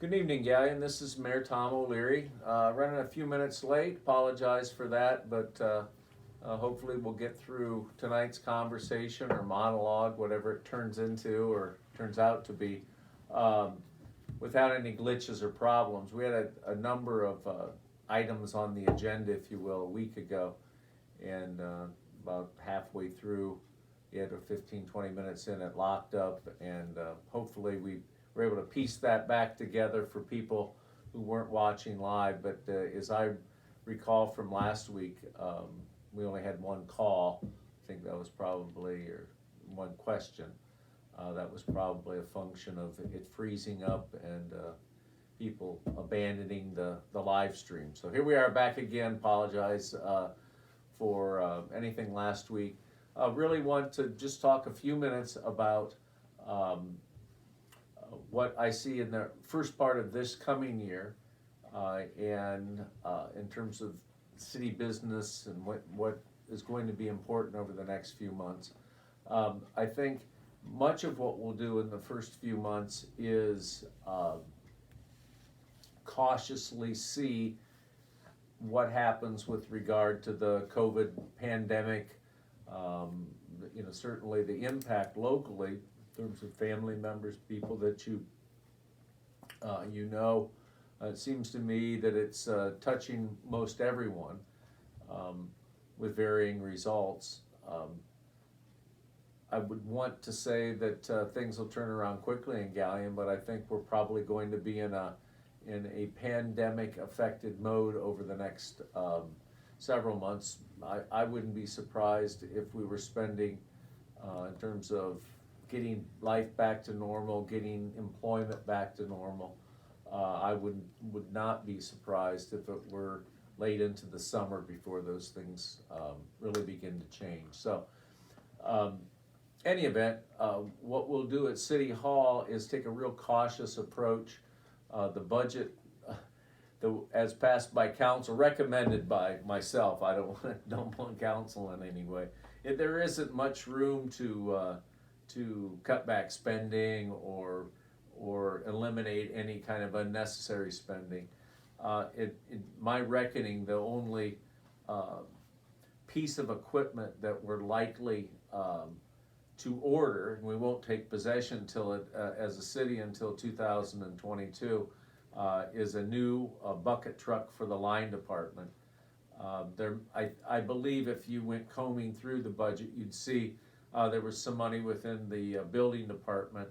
Good evening, Galleon. This is Mayor Tom O'Leary. Running a few minutes late. Apologize for that, but hopefully we'll get through tonight's conversation or monologue, whatever it turns into or turns out to be, um, without any glitches or problems. We had a number of items on the agenda, if you will, a week ago, and about halfway through, you had a 15, 20 minutes in, it locked up, and hopefully we were able to piece that back together for people who weren't watching live. But as I recall from last week, we only had one call. I think that was probably, or one question. That was probably a function of it freezing up and people abandoning the live stream. So here we are back again. Apologize for anything last week. Really want to just talk a few minutes about what I see in the first part of this coming year, and in terms of city business and what is going to be important over the next few months. I think much of what we'll do in the first few months is cautiously see what happens with regard to the COVID pandemic. Certainly the impact locally in terms of family members, people that it seems to me that it's touching most everyone, with varying results. I would want to say that things will turn around quickly in Galleon, but I think we're probably going to be in a pandemic affected mode over the next several months. I wouldn't be surprised if we were spending, in terms of getting life back to normal, getting employment back to normal. I would not be surprised if it were late into the summer before those things really begin to change. So, any event, what we'll do at City Hall is take a real cautious approach. The budget, as passed by council, recommended by myself, I don't want council in any way. There isn't much room to cut back spending or eliminate any kind of unnecessary spending. In my reckoning, the only piece of equipment that we're likely to order, and we won't take possession until as a city until 2022, is a new bucket truck for the line department. I believe if you went combing through the budget, you'd see there was some money within the building department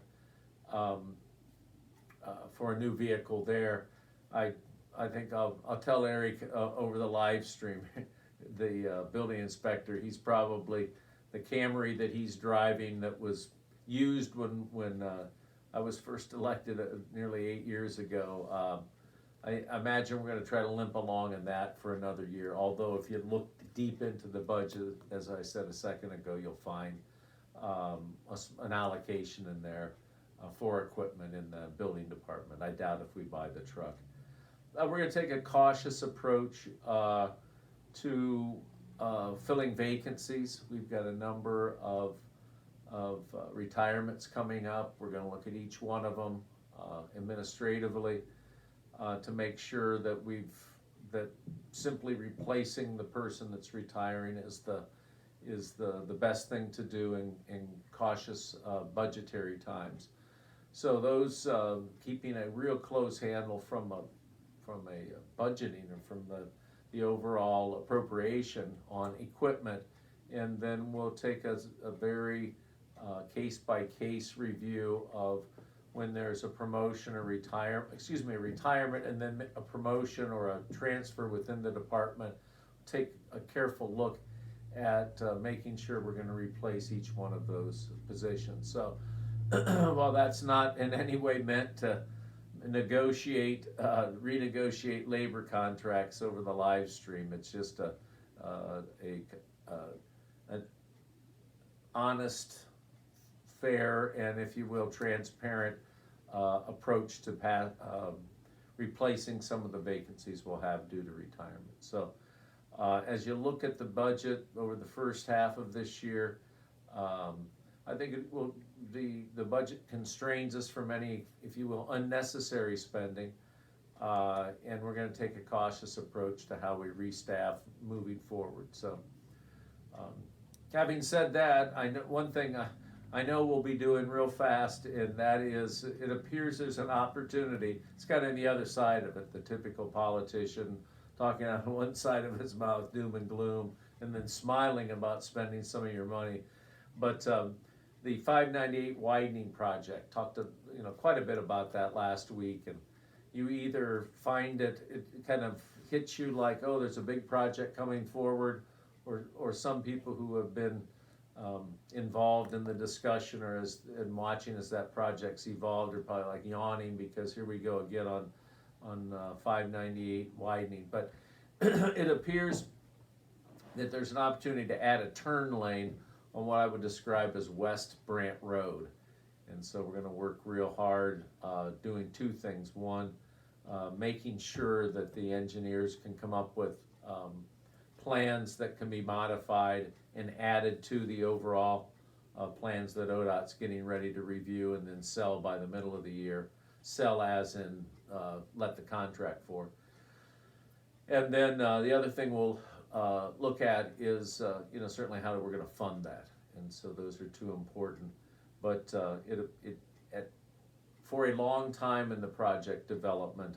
for a new vehicle there. I think I'll tell Eric over the live stream, the building inspector, he's probably the Camry that he's driving that was used when I was first elected nearly 8 years ago. I imagine we're going to try to limp along in that for another year, although if you look deep into the budget, as I said a second ago, you'll find an allocation in there for equipment in the building department. I doubt if we buy the truck. We're going to take a cautious approach to filling vacancies. We've got a number of retirements coming up. We're going to look at each one of them administratively to make sure that that simply replacing the person that's retiring is the best thing to do in cautious budgetary times. So those keeping a real close handle from a budgeting and from the overall appropriation on equipment, and then we'll take a very case-by-case review of when there's a promotion or a retirement, and then a promotion or a transfer within the department. Take a careful look at making sure we're going to replace each one of those positions. So while that's not in any way meant to renegotiate labor contracts over the live stream, it's just an honest, fair, and if you will, transparent approach to replacing some of the vacancies we'll have due to retirement. So as you look at the budget over the first half of this year, I think it will, the budget constrains us from any, if you will, unnecessary spending. And we're gonna take a cautious approach to how we restaff moving forward, so. Having said that, I know, one thing I know we'll be doing real fast, and that is, it appears there's an opportunity, it's kind of the other side of it, the typical politician talking out of one side of his mouth, doom and gloom, and then smiling about spending some of your money. But the 598 widening project, talked to, quite a bit about that last week, and you either find it kind of hits you like, oh, there's a big project coming forward, or some people who have been involved in the discussion and watching as that project's evolved are probably like yawning because here we go again on 598 widening. But it appears that there's an opportunity to add a turn lane on what I would describe as West Brant Road. And so we're gonna work real hard doing two things. One, making sure that the engineers can come up with plans that can be modified and added to the overall plans that ODOT's getting ready to review and then sell by the middle of the year. Sell as in let the contract for. And then the other thing we'll look at is certainly how we're going to fund that. And so those are two important. But for a long time in the project development,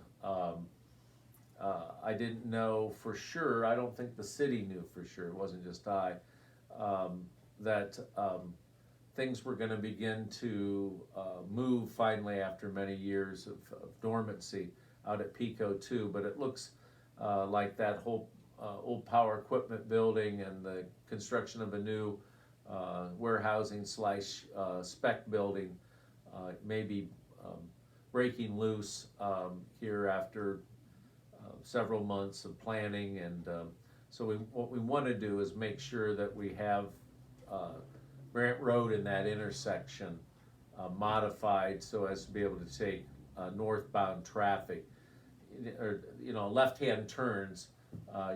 I didn't know for sure, I don't think the city knew for sure, it wasn't just I, that things were gonna begin to move finally after many years of dormancy out at Pico 2, but it looks like that whole old power equipment building and the construction of a new warehousing / spec building may be breaking loose here after several months of planning, and so what we want to do is make sure that we have Brant Road in that intersection modified so as to be able to take northbound traffic, or left-hand turns.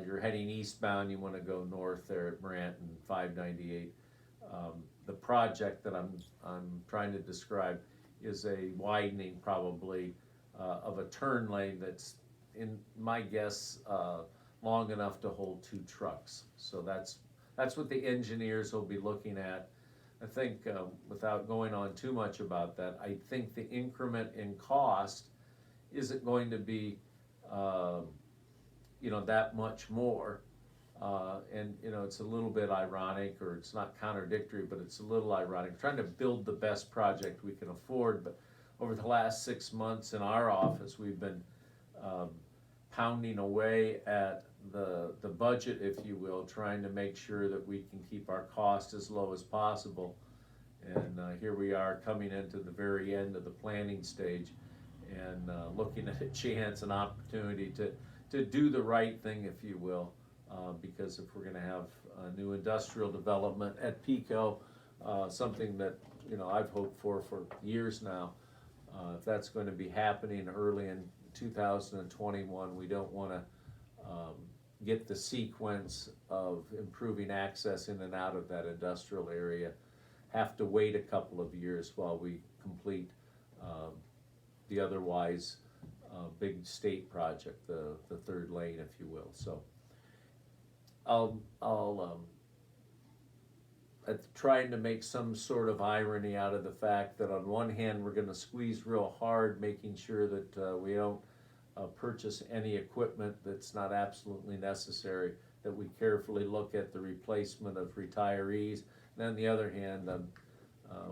You're heading eastbound, you want to go north there at Brant and 598. The project that I'm trying to describe is a widening probably of a turn lane that's, in my guess, long enough to hold 2 trucks. So that's what the engineers will be looking at. I think, without going on too much about that, I think the increment in cost isn't going to be, that much more. And it's a little bit ironic, or it's not contradictory, but it's a little ironic. We're trying to build the best project we can afford, but over the last 6 months in our office, we've been pounding away at the budget, if you will, trying to make sure that we can keep our cost as low as possible. And here we are coming into the very end of the planning stage and looking at a chance, an opportunity to do the right thing, if you will, because if we're gonna have a new industrial development at Pico, something that I've hoped for years now, if that's going to be happening early in 2021, we don't want to get the sequence of improving access in and out of that industrial area, have to wait a couple of years while we complete the otherwise big state project, the third lane, if you will. So I'll trying to make some sort of irony out of the fact that on one hand we're going to squeeze real hard, making sure that we don't purchase any equipment that's not absolutely necessary, that we carefully look at the replacement of retirees. And on the other hand,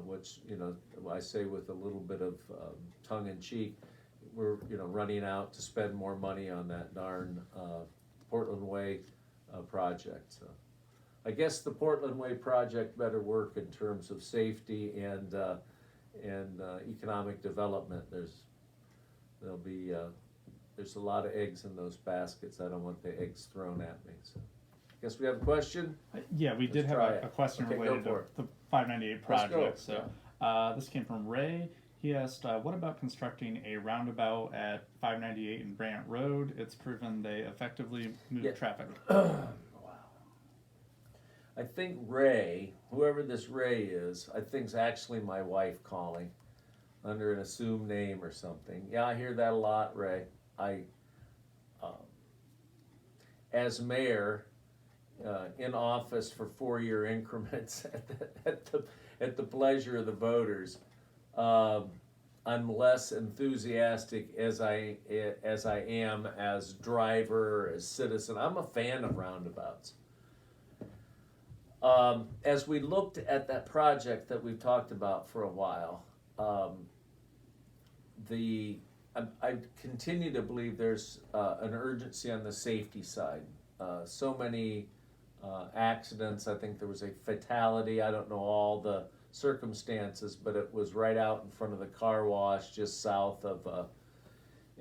which I say with a little bit of tongue in cheek, we're running out to spend more money on that darn Portland Way project. So I guess the Portland Way project better work in terms of safety and economic development. There's a lot of eggs in those baskets. I don't want the eggs thrown at me. So I guess we have a question. Yeah, we did have a question related to the 598 project. So this came from Ray. He asked, what about constructing a roundabout at 598 and Brant Road? It's proven they effectively move traffic. Wow. I think Ray, whoever this Ray is, I think's actually my wife calling under an assumed name or something. Yeah, I hear that a lot, Ray. Um, as mayor, in office for 4-year increments at the pleasure of the voters, I'm less enthusiastic as I am as driver, as citizen. I'm a fan of roundabouts. As we looked at that project that we've talked about for a while, I continue to believe there's an urgency on the safety side. So many accidents. I think there was a fatality. I don't know all the circumstances, but it was right out in front of the car wash just south of,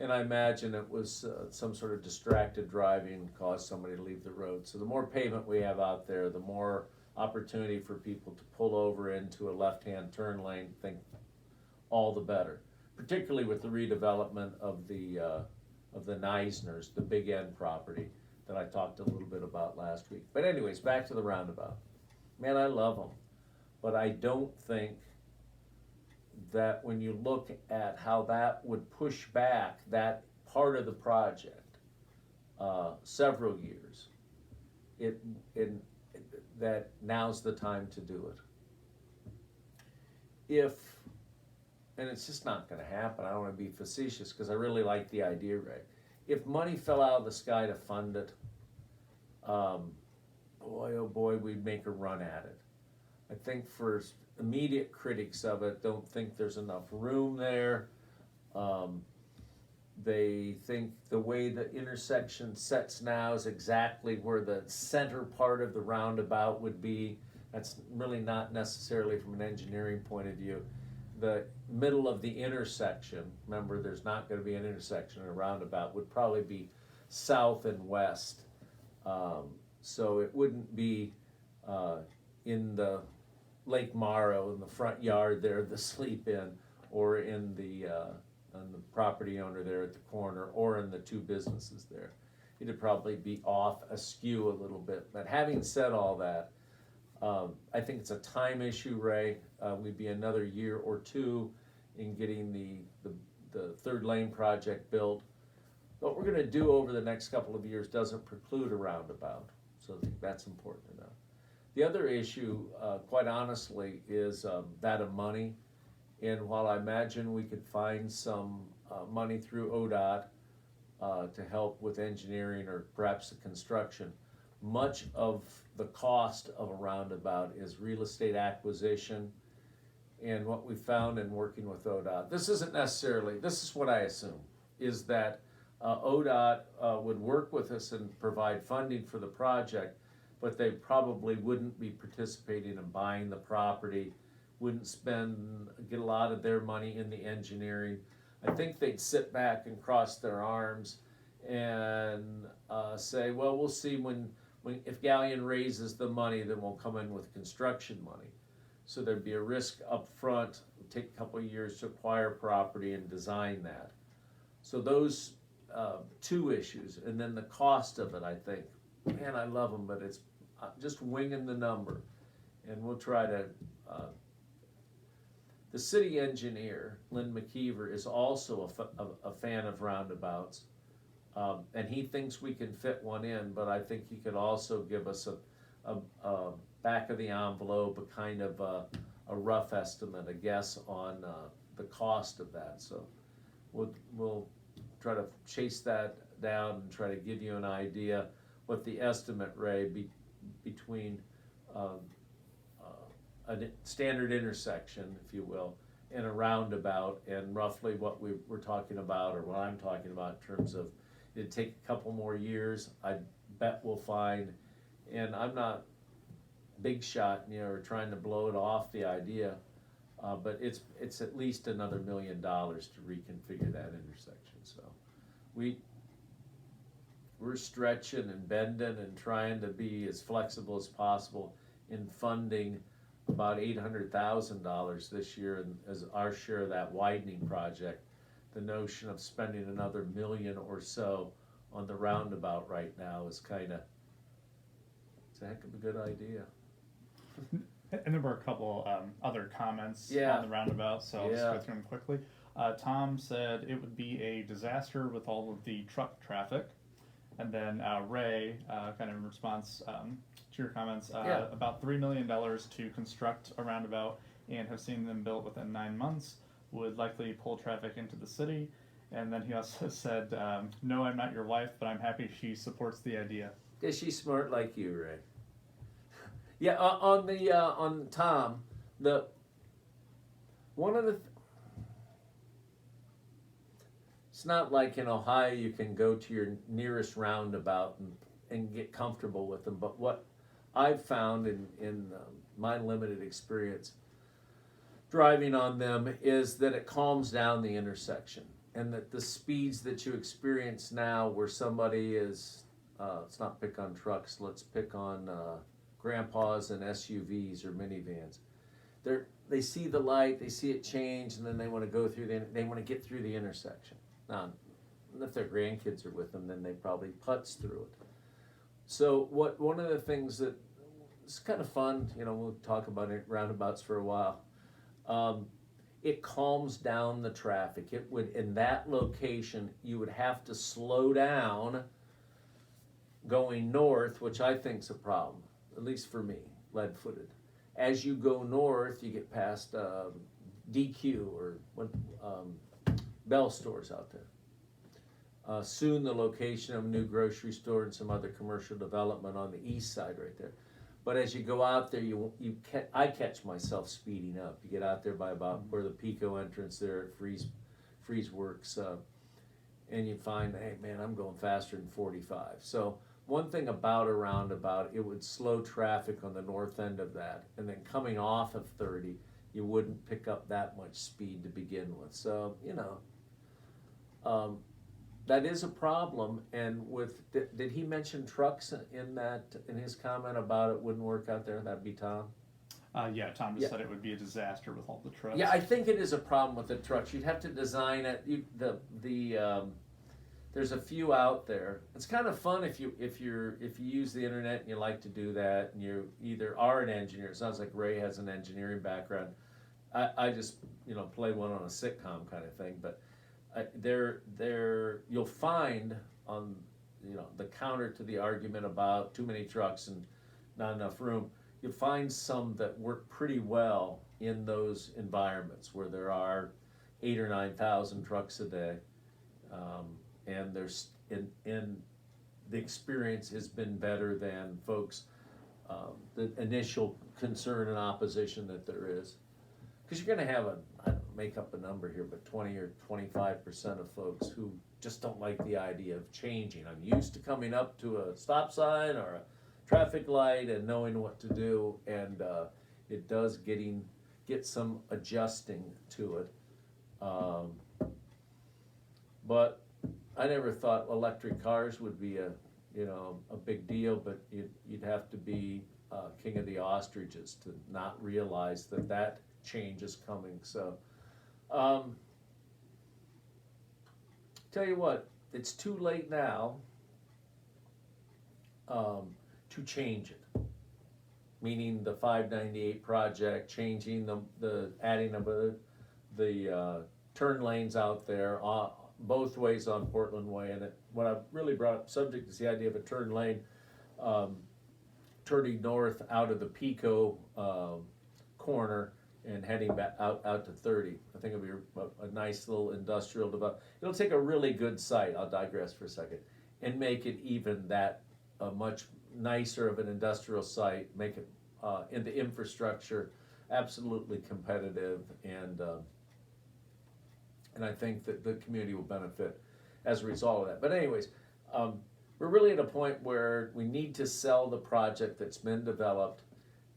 and I imagine it was some sort of distracted driving caused somebody to leave the road. So the more pavement we have out there, the more opportunity for people to pull over into a left-hand turn lane, think all the better. Particularly with the redevelopment of the Neisners, the Big End property that I talked a little bit about last week. But anyways, back to the roundabout. Man, I love them, but I don't think that when you look at how that would push back that part of the project several years, that now's the time to do it. And it's just not gonna happen, I don't wanna be facetious, because I really like the idea, Ray. If money fell out of the sky to fund it, boy, oh boy, we'd make a run at it. I think for immediate critics of it, don't think there's enough room there. They think the way the intersection sets now is exactly where the center part of the roundabout would be. That's really not necessarily from an engineering point of view. The middle of the intersection, remember there's not gonna be an intersection and a roundabout, would probably be south and west. So it wouldn't be in the Lake Morrow in the front yard there, the sleep in, or in the on the property owner there at the corner, or in the two businesses there. It'd probably be off askew a little bit. But having said all that, I think it's a time issue, Ray. We'd be another year or two in getting the third lane project built. What we're gonna do over the next couple of years doesn't preclude a roundabout, so I think that's important to know. The other issue, quite honestly, is that of money. And while I imagine we could find some money through ODOT to help with engineering or perhaps the construction, much of the cost of a roundabout is real estate acquisition. And what we found in working with ODOT, this is what I assume, is that ODOT would work with us and provide funding for the project, but they probably wouldn't be participating in buying the property, wouldn't get a lot of their money in the engineering. I think they'd sit back and cross their arms and say, well, we'll see if Galleon raises the money, then we'll come in with construction money. So there'd be a risk up front, it'd take a couple of years to acquire property and design that. So those two issues, and then the cost of it, I think, man, I love them, but it's just winging the number. And we'll try to, the city engineer, Lynn McKeever, is also a fan of roundabouts. And he thinks we can fit one in, but I think he could also give us a back of the envelope, a kind of a rough estimate, a guess on the cost of that. So we'll try to chase that down and try to give you an idea what the estimate, Ray, between a standard intersection, if you will, and a roundabout, and roughly what we're talking about, or what I'm talking about in terms of it'd take a couple more years. I bet we'll find, and I'm not big shot, or trying to blow it off the idea, but it's at least another $1 million to reconfigure that intersection. So we're stretching and bending and trying to be as flexible as possible in funding about $800,000 this year as our share of that widening project. The notion of spending another $1 million or so on the roundabout right now is it's a heck of a good idea. And there were a couple other comments Yeah. on the roundabout, so I'll just Yeah. go through them quickly. Tom said it would be a disaster with all of the truck traffic. And then Ray, kind of in response to your comments, Yeah. about $3 million to construct a roundabout and have seen them built within 9 months would likely pull traffic into the city. And then he also said, no, I'm not your wife, but I'm happy she supports the idea. Is she smart like you, Ray? Yeah, on Tom, the one of the it's not like in Ohio you can go to your nearest roundabout and get comfortable with them. But what I've found in my limited experience driving on them is that it calms down the intersection, and that the speeds that you experience now, where somebody is, let's not pick on trucks, let's pick on grandpas and SUVs or minivans. They see the light, they see it change, and then they want to go through they want to get through the intersection. Now, if their grandkids are with them, then they probably putz through it. So one of the things that it's kind of fun, we'll talk about it roundabouts for a while. It calms down the traffic. It would, in that location, you would have to slow down going north, which I think is a problem, at least for me, lead-footed. As you go north, you get past DQ or Bell stores out there. Soon the location of a new grocery store and some other commercial development on the east side right there. But as you go out there, I catch myself speeding up. You get out there by about where the Pico entrance there at Freeze Works, and you find, hey man, I'm going faster than 45. So one thing about a roundabout, it would slow traffic on the north end of that, and then coming off of 30, you wouldn't pick up that much speed to begin with. So that is a problem. And did he mention trucks in his comment about it wouldn't work out there? That'd be Tom. Yeah, Tom just said it would be a disaster with all the trucks. Yeah, I think it is a problem with the trucks. You'd have to design it. There's a few out there. It's kind of fun if you use the internet and you like to do that, and you either are an engineer. It sounds like Ray has an engineering background. I just play one on a sitcom kind of thing, but you'll find on the counter to the argument about too many trucks and not enough room. You'll find some that work pretty well in those environments where there are 8,000 or 9,000 trucks a day. And there's in the experience has been better than folks the initial concern and opposition that there is, because you're going to have I don't make up a number here, but 20 or 25% of folks who just don't like the idea of changing. I'm used to coming up to a stop sign or a traffic light and knowing what to do, and it does get some adjusting to it, but I never thought electric cars would be a big deal, but you'd have to be king of the ostriches to not realize that change is coming. So, tell you what, it's too late now to change it. Meaning the 598 project, changing the adding of the turn lanes out there. Both ways on Portland Way, and what I really brought up subject is the idea of a turn lane turning north out of the Pico corner and heading back out to 30. I think it'll be a nice little industrial development. It'll take a really good site, I'll digress for a second, and make it even that a much nicer of an industrial site, make it in the infrastructure absolutely competitive, and I think that the community will benefit as a result of that. But anyways, we're really at a point where we need to sell the project that's been developed,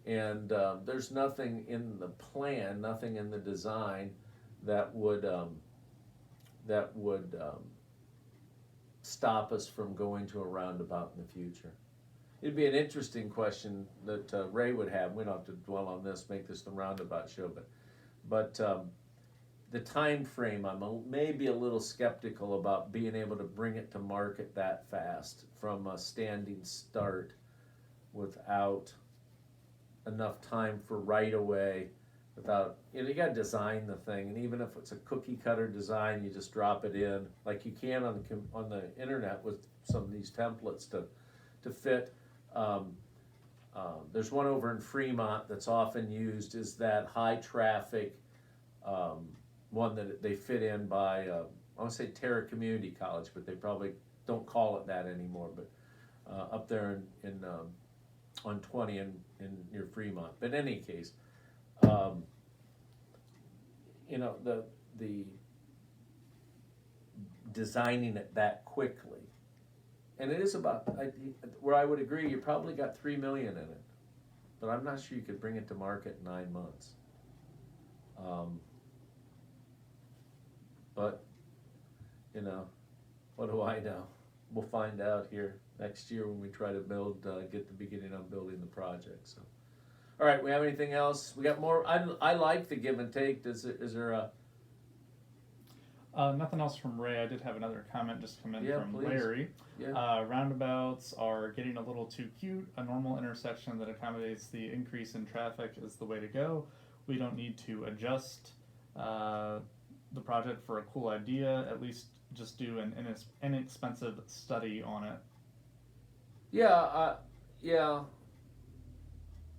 and there's nothing in the plan, nothing in the design that would stop us from going to a roundabout in the future. It'd be an interesting question that Ray would have. We don't have to dwell on this, make this the roundabout show, but the time frame, I'm maybe a little skeptical about being able to bring it to market that fast from a standing start without enough time for right away without, you gotta design the thing, and even if it's a cookie cutter design, you just drop it in, like you can on the internet with some of these templates to fit. There's one over in Fremont that's often used, is that high traffic, one that they fit in by, I wanna say Terra Community College, but they probably don't call it that anymore, but, up there in on 20 in near Fremont. But in any case, the designing it that quickly, and it is about, where I would agree, you probably got 3 million in it, but I'm not sure you could bring it to market in 9 months. But what do I know? We'll find out here next year when we try to get the beginning on building the project. So, all right, we have anything else? We got more. I like the give and take. Is there a? Nothing else from Ray. I did have another comment just come in from please. Larry. Yeah. Roundabouts are getting a little too cute. A normal intersection that accommodates the increase in traffic is the way to go. We don't need to adjust the project for a cool idea. At least just do an inexpensive study on it. Yeah.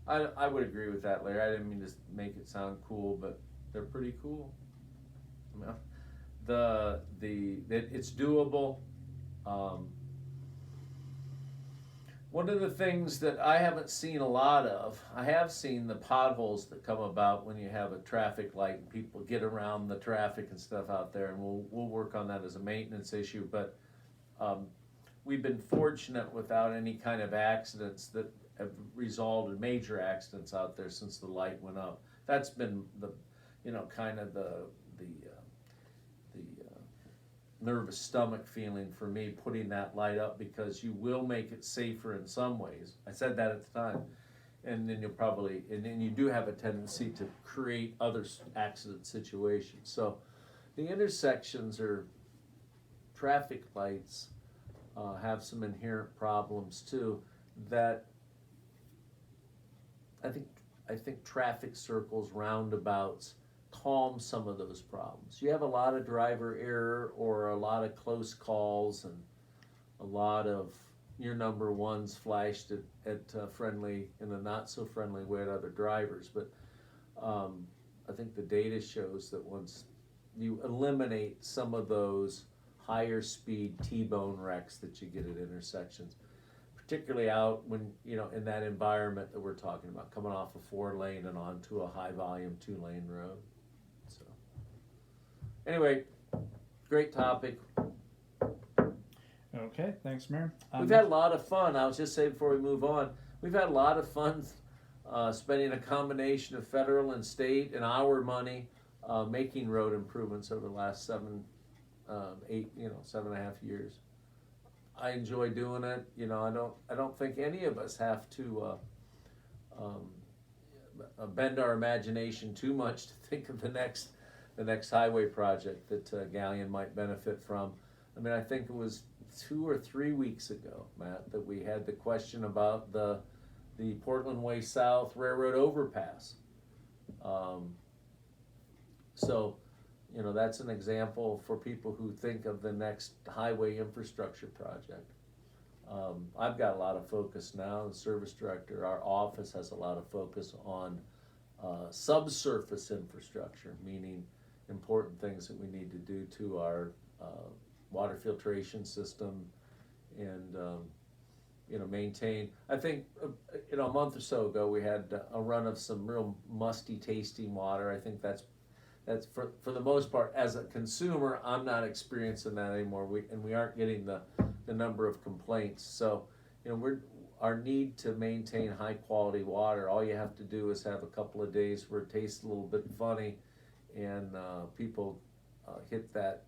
I would agree with that, Larry. I didn't mean to make it sound cool, but they're pretty cool. I mean, it's doable. One of the things that I haven't seen a lot of, I have seen the potholes that come about when you have a traffic light and people get around the traffic and stuff out there, and we'll work on that as a maintenance issue. But we've been fortunate without any kind of accidents that have resulted in major accidents out there since the light went up. That's been the nervous stomach feeling for me, putting that light up, because you will make it safer in some ways. I said that at the time, and then you do have a tendency to create other accident situations. So the intersections or traffic lights have some inherent problems too, that I think traffic circles, roundabouts, calm some of those problems. You have a lot of driver error or a lot of close calls and a lot of your number ones flashed at friendly, in a not so friendly way at other drivers. But I think the data shows that once you eliminate some of those higher speed T-bone wrecks that you get at intersections, particularly out when, in that environment that we're talking about, coming off a 4-lane and onto a high volume 2-lane road. So anyway, great topic. Okay, thanks, Mayor. We've had a lot of fun. I was just saying before we move on, we've had a lot of fun spending a combination of federal and state and our money making road improvements over the last 7.5 years. I enjoy doing it. I don't think any of us have to bend our imagination too much to think of the next highway project that Galion might benefit from. I mean, I think it was 2 or 3 weeks ago, Matt, that we had the question about the Portland Way South Railroad overpass. So, that's an example for people who think of the next highway infrastructure project. I've got a lot of focus now, the service director, our office has a lot of focus on subsurface infrastructure, meaning important things that we need to do to our water filtration system and maintain. I think a month or so ago we had a run of some real musty tasting water. I think that's for the most part, as a consumer, I'm not experiencing that anymore. We aren't getting the number of complaints. So our need to maintain high quality water, all you have to do is have a couple of days where it tastes a little bit funny, and people hit that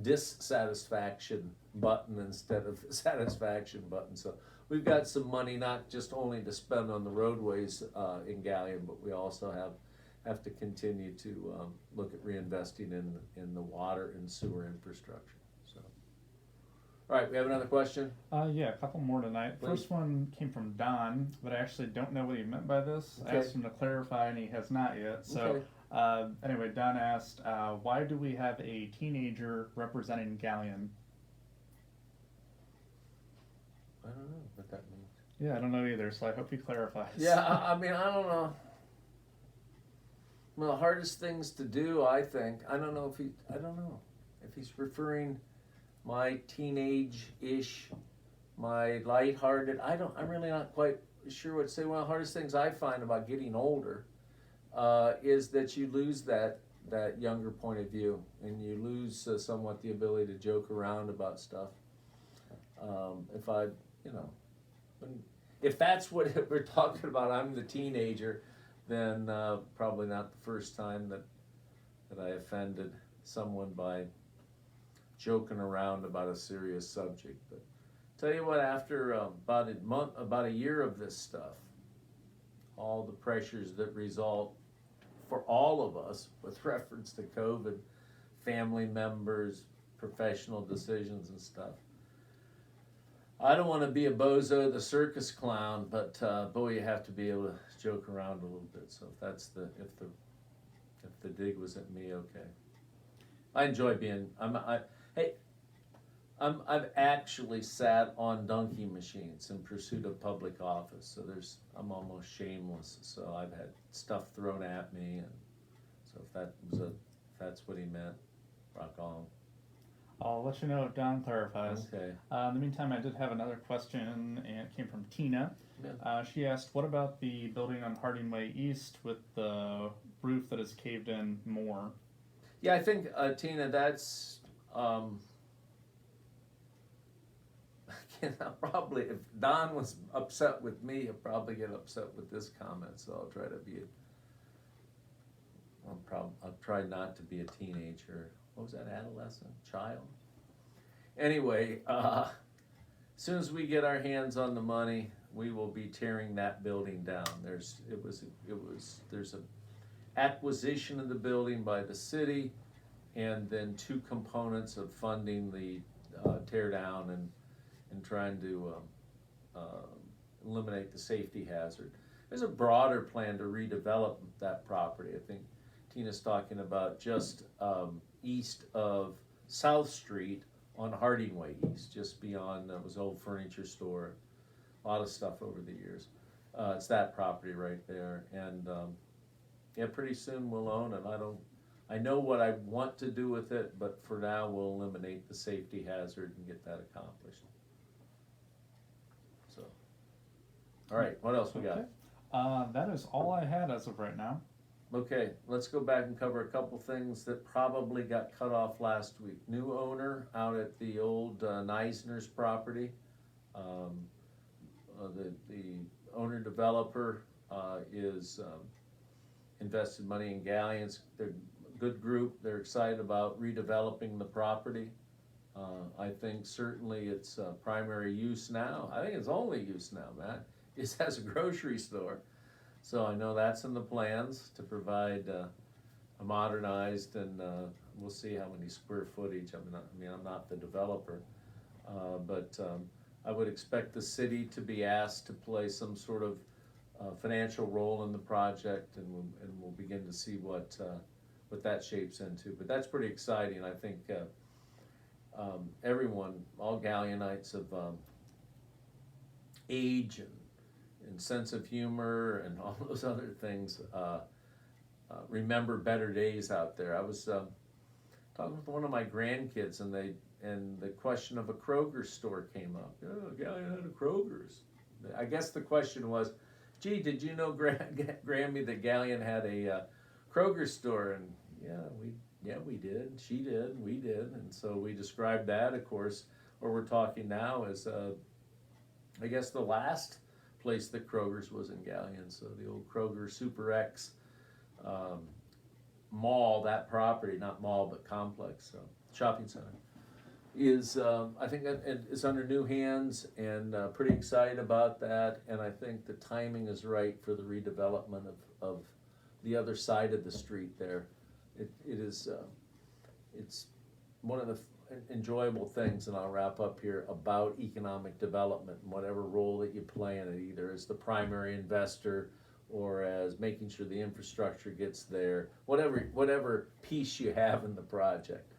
dissatisfaction button instead of satisfaction button. So we've got some money not just only to spend on the roadways in Galion, but we also have to continue to look at reinvesting in the water and sewer infrastructure. So All right, we have another question? Yeah, a couple more tonight. Please. First one came from Don, but I actually don't know what he meant by this. I Okay. asked him to clarify, and he has not yet. So, Okay. anyway, Don asked, why do we have a teenager representing Galleon? I don't know what that means. Yeah, I don't know either, so I hope he clarifies. Yeah, I mean, I don't know. Well, the hardest things to do, I think, I don't know if he's referring my teenage-ish, my lighthearted, I'm really not quite sure what to say. One of the hardest things I find about getting older is that you lose that younger point of view, and you lose somewhat the ability to joke around about stuff. If that's what we're talking about, I'm the teenager, then probably not the first time that I offended someone by joking around about a serious subject. But tell you what, after about a year of this stuff, all the pressures that result for all of us with reference to COVID, family members, professional decisions and stuff. I don't want to be a bozo, the circus clown, but boy, you have to be able to joke around a little bit. So if the dig was at me, okay. I enjoy being. I've actually sat on donkey machines in pursuit of public office. So I'm almost shameless. So I've had stuff thrown at me, and so if that's what he meant, rock on. I'll let you know if Don clarifies. Okay. In the meantime, I did have another question, and it came from Tina. Yeah. She asked, what about the building on Harding Way East with the roof that is caved in more? Yeah, I think, Tina, that's, again, probably, if Don was upset with me, he'll probably get upset with this comment, so I'll try to be I'll try not to be a teenager. What was that, adolescent, child? Anyway, as soon as we get our hands on the money, we will be tearing that building down. There's a acquisition of the building by the city, and then two components of funding the tear down and trying to eliminate the safety hazard. There's a broader plan to redevelop that property. I think Tina's talking about just east of South Street on Harding Way East, just beyond, that was old furniture store, a lot of stuff over the years. It's that property right there, and yeah, pretty soon we'll own it. I know what I want to do with it, but for now we'll eliminate the safety hazard and get that accomplished. So, all right, what else we got? Okay. That is all I had as of right now. Okay, let's go back and cover a couple things that probably got cut off last week. New owner out at the old Neisner's property. The owner developer is invested money in Galleons. They're a good group. They're excited about redeveloping the property. I think certainly its primary use now, I think its only use now, Matt, is as a grocery store. So I know that's in the plans to provide a modernized, and we'll see how many square footage. I'm not the developer, but I would expect the city to be asked to play some sort of financial role in the project, and we'll begin to see what that shapes into. But that's pretty exciting. I think everyone, all Galleonites of age and sense of humor and all those other things, remember better days out there. I was talking with one of my grandkids, and the question of a Kroger store came up. Oh, Galleon had a Kroger's. I guess the question was, gee, did you know, Grammy, that Galleon had a Kroger store? And we did. She did. We did. And so we described that. Of course, where we're talking now is, I guess, the last place that Kroger's was in Galleon. So the old Kroger Super X mall, that property, not mall but complex, shopping center, is I think it is under new hands, and pretty excited about that. And I think the timing is right for the redevelopment of the other side of the street there. It's one of the enjoyable things, and I'll wrap up here, about economic development and whatever role that you play in it, either as the primary investor or as making sure the infrastructure gets there, whatever piece you have in the project.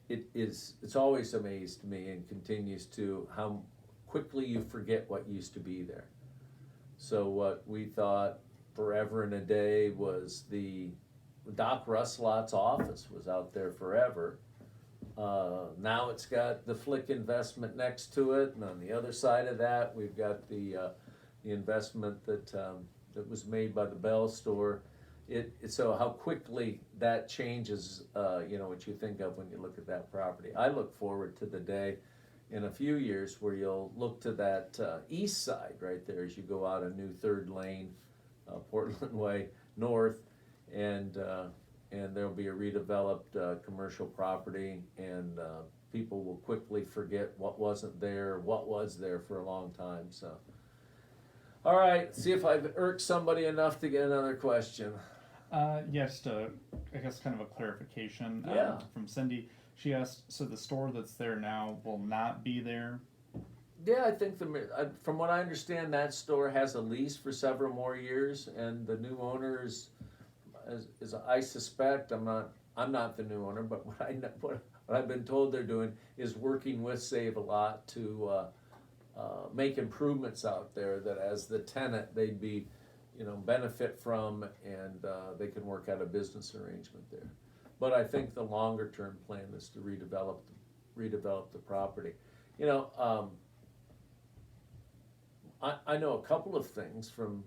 It's always amazed me and continues to how quickly you forget what used to be there. So what we thought forever and a day was the Doc Ruslott's office was out there forever. Now it's got the Flick investment next to it, and on the other side of that, we've got the investment that was made by the Bell store. So how quickly that changes, what you think of when you look at that property. I look forward to the day in a few years where you'll look to that east side right there as you go out a new third lane, Portland Way North, and there'll be a redeveloped commercial property, and people will quickly forget what wasn't there, what was there for a long time. So, all right, see if I've irked somebody enough to get another question. Yes, I guess kind of a clarification Yeah. from Cindy. She asked, so the store that's there now will not be there? Yeah, I think from what I understand, that store has a lease for several more years, and the new owner is I suspect, I'm not the new owner, but what I've been told they're doing is working with Save a Lot to make improvements out there that as the tenant they'd be, benefit from, and they can work out a business arrangement there. But I think the longer term plan is to redevelop the property. I know a couple of things from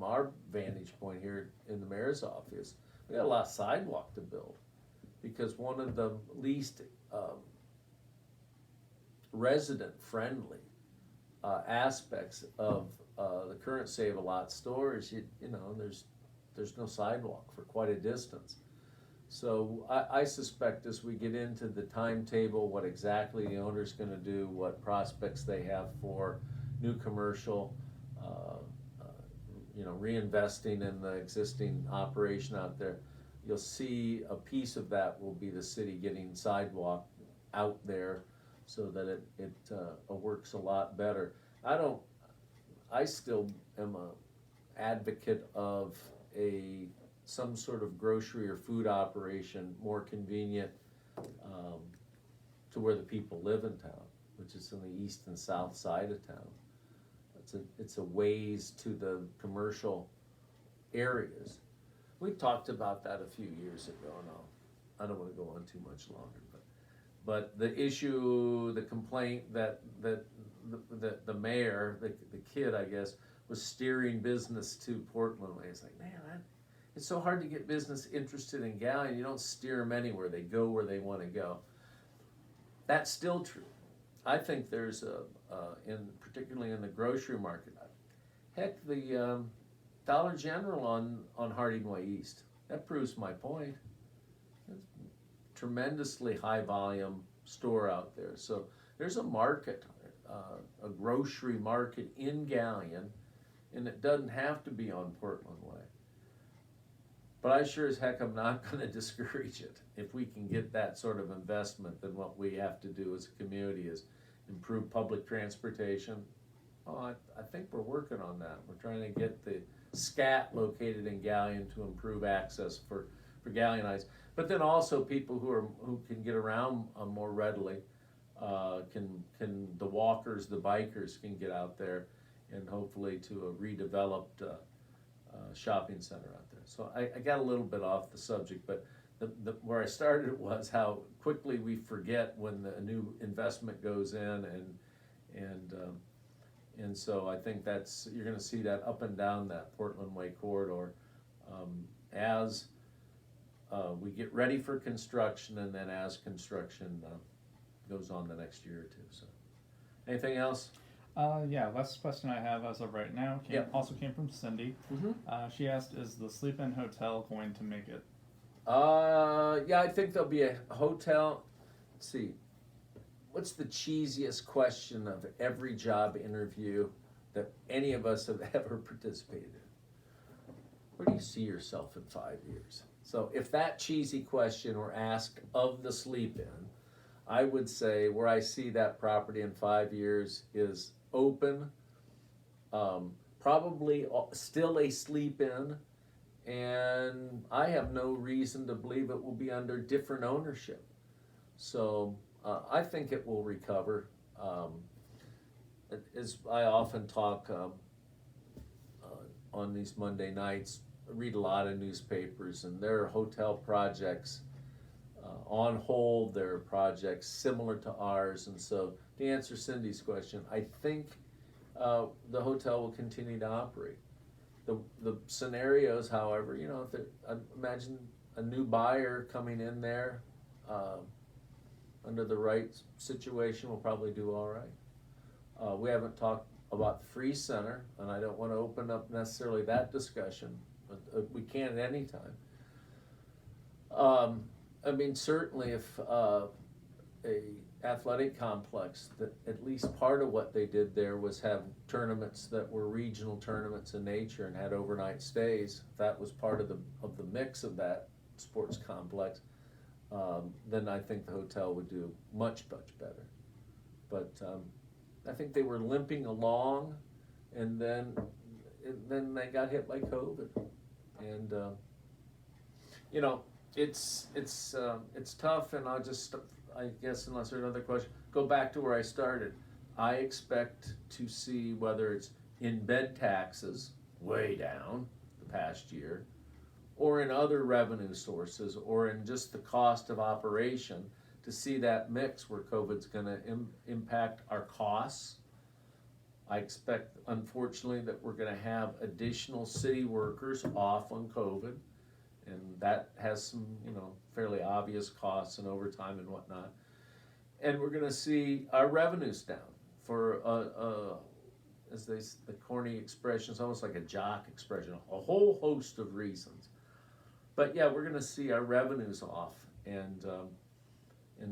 our vantage point here in the mayor's office. We got a lot of sidewalk to build, because one of the least resident-friendly aspects of the current Save a Lot store is there's no sidewalk for quite a distance. So I suspect as we get into the timetable, what exactly the owner's going to do, what prospects they have for new commercial, reinvesting in the existing operation out there, you'll see a piece of that will be the city getting sidewalk out there so that it works a lot better. I still am a advocate of some sort of grocery or food operation more convenient to where the people live in town, which is on the east and south side of town. It's a ways to the commercial areas. We talked about that a few years ago, and I don't want to go on too much longer, but the issue, the complaint that the mayor, the kid, I guess, was steering business to Portland Way. It's like, man, it's so hard to get business interested in Galion. You don't steer them anywhere. They go where they want to go. That's still true. I think there's particularly in the grocery market, heck, the Dollar General on Harding Way East, that proves my point. It's a tremendously high volume store out there. So there's a market, a grocery market in Galion, and it doesn't have to be on Portland Way. But I sure as heck am not going to discourage it. If we can get that sort of investment, then what we have to do as a community is improve public transportation. I think we're working on that. We're trying to get the SCAT located in Galion to improve access for Galionites. But then also people who can get around more readily, the walkers, the bikers can get out there, and hopefully to a redeveloped shopping center out there. So I got a little bit off the subject, but where I started was how quickly we forget when a new investment goes in, and so I think you're going to see that up and down that Portland Way corridor as we get ready for construction, and then as construction goes on the next year or two. So, anything else? Last question I have as of right now also came from Cindy. Mm-hmm. She asked, is the Sleep-In Hotel going to make it? I think there'll be a hotel. Let's see. What's the cheesiest question of every job interview that any of us have ever participated in? Where do you see yourself in 5 years? So if that cheesy question were asked of the sleep-in, I would say where I see that property in 5 years is open, probably still a sleep-in, and I have no reason to believe it will be under different ownership. So I think it will recover. As I often talk on these Monday nights, I read a lot of newspapers, and there are hotel projects on hold. There are projects similar to ours, and so to answer Cindy's question, I think the hotel will continue to operate. The scenarios, however, you know, if imagine a new buyer coming in there under the right situation will probably do all right. We haven't talked about the Free Center, and I don't want to open up necessarily that discussion, but we can at any time. I mean, certainly if a athletic complex, that at least part of what they did there was have tournaments that were regional tournaments in nature and had overnight stays. If that was part of the mix of that sports complex, then I think the hotel would do much better. But I think they were limping along, and then they got hit by COVID, and you know, it's tough. And I guess unless there's another question, go back to where I started. I expect to see whether it's in bed taxes way down the past year, or in other revenue sources, or in just the cost of operation, to see that mix where COVID's going to impact our costs. I expect, unfortunately, that we're going to have additional city workers off on COVID, and that has some, you know, fairly obvious costs and overtime and whatnot. And we're going to see our revenues down for the corny expression, it's almost like a jock expression, a whole host of reasons. But yeah, we're going to see our revenues off, and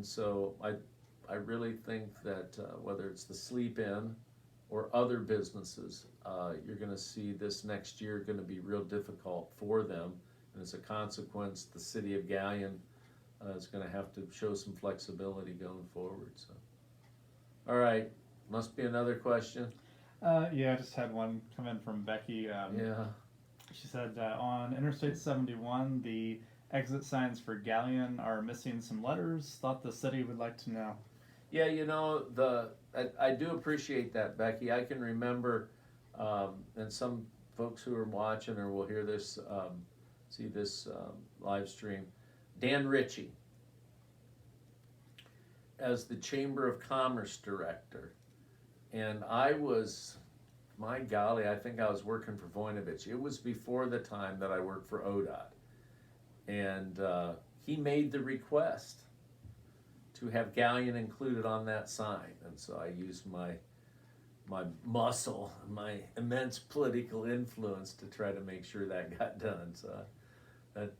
so I really think that whether it's the sleep-in or other businesses, you're going to see this next year going to be real difficult for them, and as a consequence, the city of Galion is going to have to show some flexibility going forward. So, all right, must be another question. Yeah, I just had one come in from Becky. Yeah. She said on Interstate 71, the exit signs for Galion are missing some letters. Thought the city would like to know. Yeah, you know, I do appreciate that, Becky. I can remember, and some folks who are watching or will hear this, see this live stream, Dan Ritchie, as the Chamber of Commerce director, and I was, my golly, I think I was working for Voinovich. It was before the time that I worked for ODOT, and he made the request to have Galion included on that sign, and so I used my muscle, my immense political influence to try to make sure that got done. So that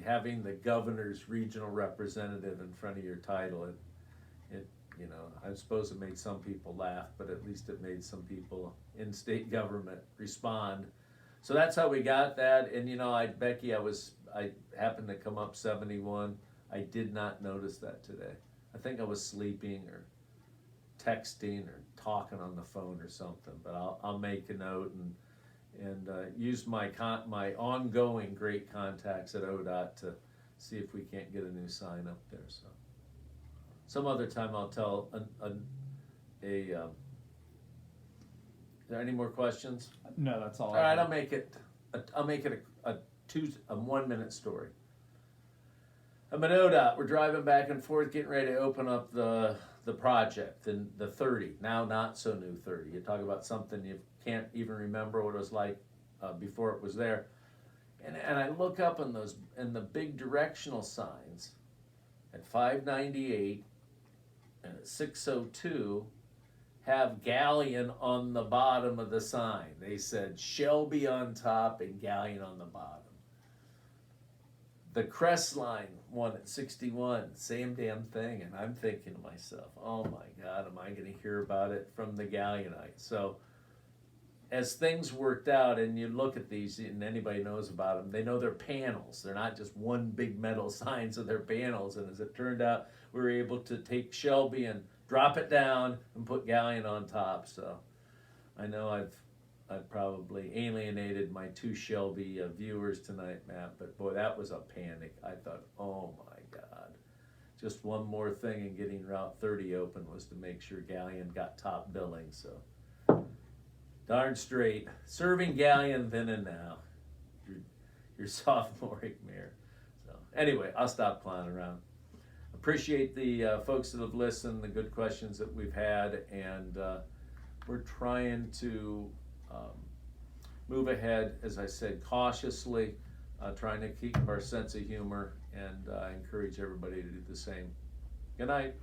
having the governor's regional representative in front of your title, it you know, I suppose it made some people laugh, but at least it made some people in state government respond. So that's how we got that. And you know, Becky, I happened to come up 71. I did not notice that today. I think I was sleeping or texting or talking on the phone or something. But I'll make a note and use my ongoing great contacts at ODOT to see if we can't get a new sign up there. So some other time I'll tell Is there any more questions? No, that's all. All right, I'll make it a 1 minute story. I'm at ODOT. We're driving back and forth, getting ready to open up the project, and the 30, now not so new 30. You talk about something you can't even remember what it was like before it was there. And I look up in the big directional signs at 598 and at 602 have Galion on the bottom of the sign. They said Shelby on top and Galion on the bottom. The Crestline one at 61, same damn thing. And I'm thinking to myself, oh my God, am I going to hear about it from the Galionites? So as things worked out, and you look at these, and anybody knows about them, they know they're panels. They're not just one big metal sign, so they're panels. And as it turned out, we were able to take Shelby and drop it down and put Galleon on top. So I know I've probably alienated my 2 Shelby viewers tonight, Matt, but boy, that was a panic. I thought, oh my God. Just one more thing in getting Route 30 open was to make sure Galleon got top billing, so. Darn straight. Serving Galleon then and now. Your sophomoric mayor. So anyway, I'll stop clowning around. Appreciate the folks that have listened, the good questions that we've had, and we're trying to move ahead, as I said, cautiously, trying to keep our sense of humor, and encourage everybody to do the same. Good night.